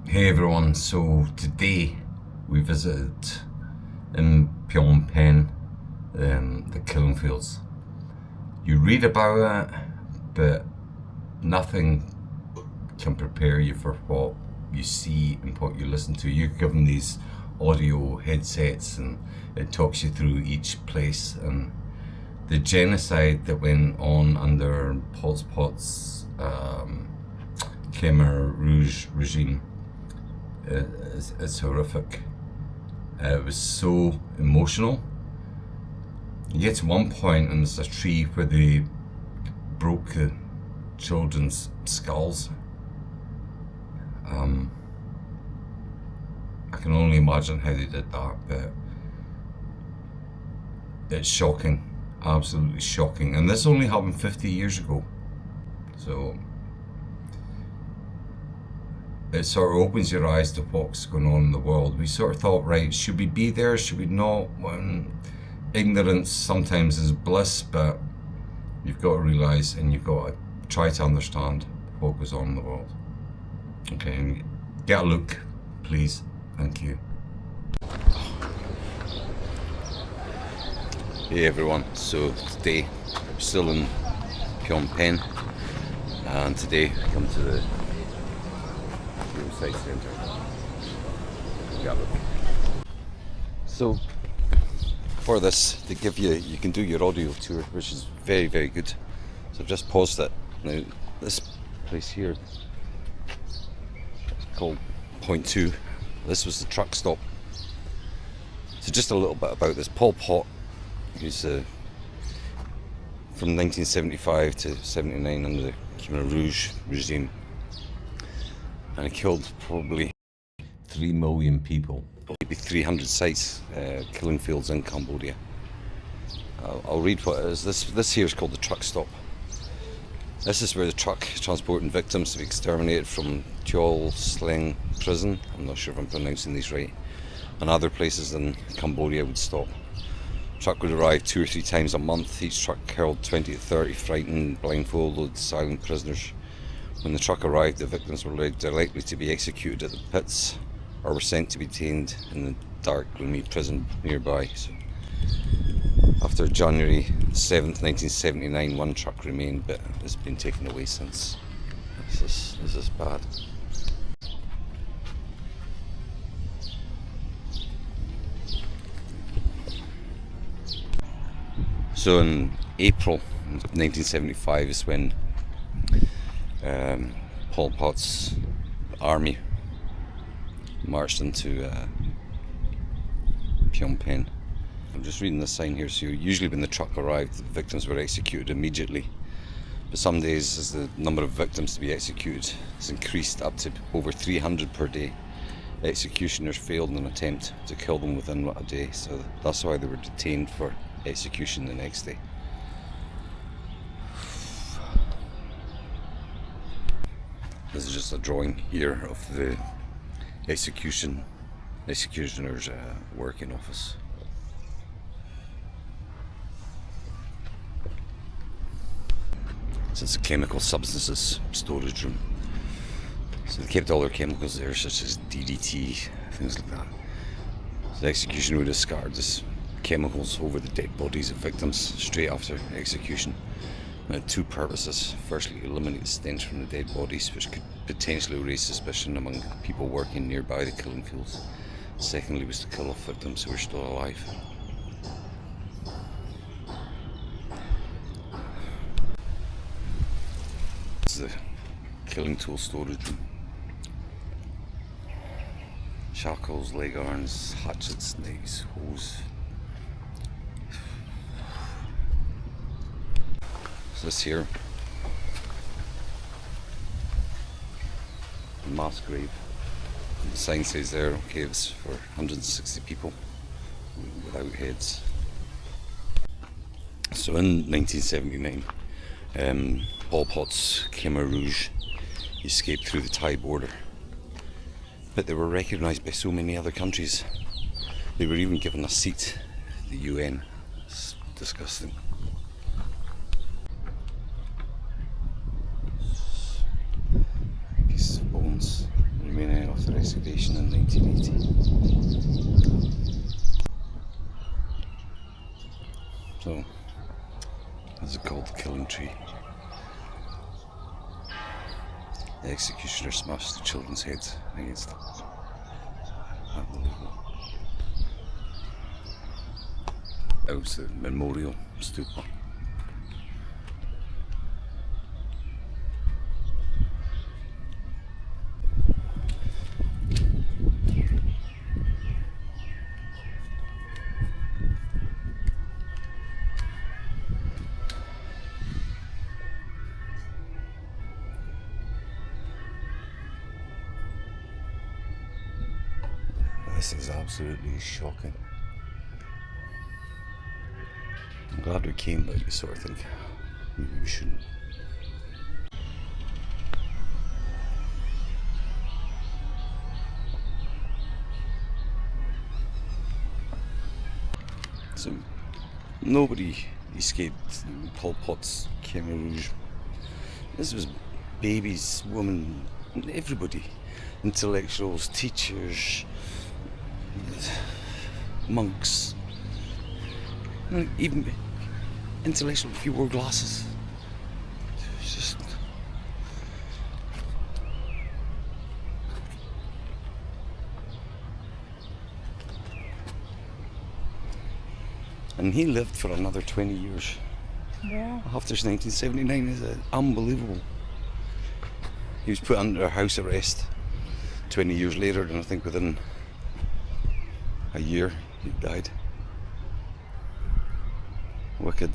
Hey everyone, so today we visited in Phnom Penh, the killing fields. You read about it, but nothing can prepare you for what you see and what you listen to. You're given these audio headsets and it talks you through each place, and the genocide that went on under Pol Pot's Khmer Rouge regime. It's horrific. It was so emotional. You get to one point and there's a tree where they broke the children's skulls. I can only imagine how they did that, but it's shocking, absolutely shocking. And this only happened 50 years ago. So it sort of opens your eyes to what's going on in the world. We sort of thought, right, should we be there, should we not? When ignorance sometimes is bliss, but you've got to realise and you've got to try to understand what goes on in the world. Okay, get a look, please. Thank you. Hey everyone, so today we're still in Phnom Penh, and today we come to the Genocide Centre. So for this, they give you can do your audio tour, which is very, very good. So I've just paused it. Now this place here is called Point 2. This was the truck stop. So just a little bit about this. Pol Pot, who's from 1975 to 79 under the Khmer Rouge regime, and he killed probably 3 million people. Maybe 300 sites, killing fields in Cambodia. I'll read what it is. This here is called the truck stop. This is where the truck transporting victims to be exterminated from Choeung Ek prison, I'm not sure if I'm pronouncing these right, and other places in Cambodia would stop. The truck would arrive 2 or 3 times a month. Each truck held 20 to 30 frightened, blindfolded, silent prisoners. When the truck arrived, the victims were likely to be executed at the pits or were sent to be detained in the dark, gloomy prison nearby. So after January 7th, 1979, 1 truck remained, but it's been taken away since. This is bad. So in April 1975 is when Pol Pot's army marched into Phnom Penh. I'm just reading the sign here. So usually when the truck arrived, the victims were executed immediately. But some days, as the number of victims to be executed has increased up to over 300 per day, executioners failed in an attempt to kill them within a day. So that's why they were detained for execution the next day. This is just a drawing here of the executioner's working office. So it's a chemical substances storage room. So they kept all their chemicals there, such as DDT, things like that. So the executioner would discard these chemicals over the dead bodies of victims straight after execution. And it had 2 purposes. Firstly, eliminate the stench from the dead bodies, which could potentially raise suspicion among people working nearby the killing fields. Secondly, was to kill off victims who were still alive. This is the killing tool storage room. Shackles, leg irons, hatchets, knives, hose. This here, mass grave. The sign says there, okay, it's for 160 people without heads. So in 1979, Pol Pot's Khmer Rouge escaped through the Thai border, but they were recognised by so many other countries. They were even given a seat at the UN. It's disgusting. remaining of the excavation in 1980. So, this is called the killing tree. The executioner smashed the children's heads against it. Unbelievable. That was the memorial stupa. This is absolutely shocking. I'm glad we came, but you sort of think maybe we shouldn't. So nobody escaped Pol Pot's Khmer Rouge. This was babies, women, everybody. Intellectuals, teachers, monks, even intellectual if you wore glasses. It's just and he lived for another 20 years. Yeah. After 1979 is unbelievable. He was put under house arrest 20 years later, and I think within a year he died. Wicked.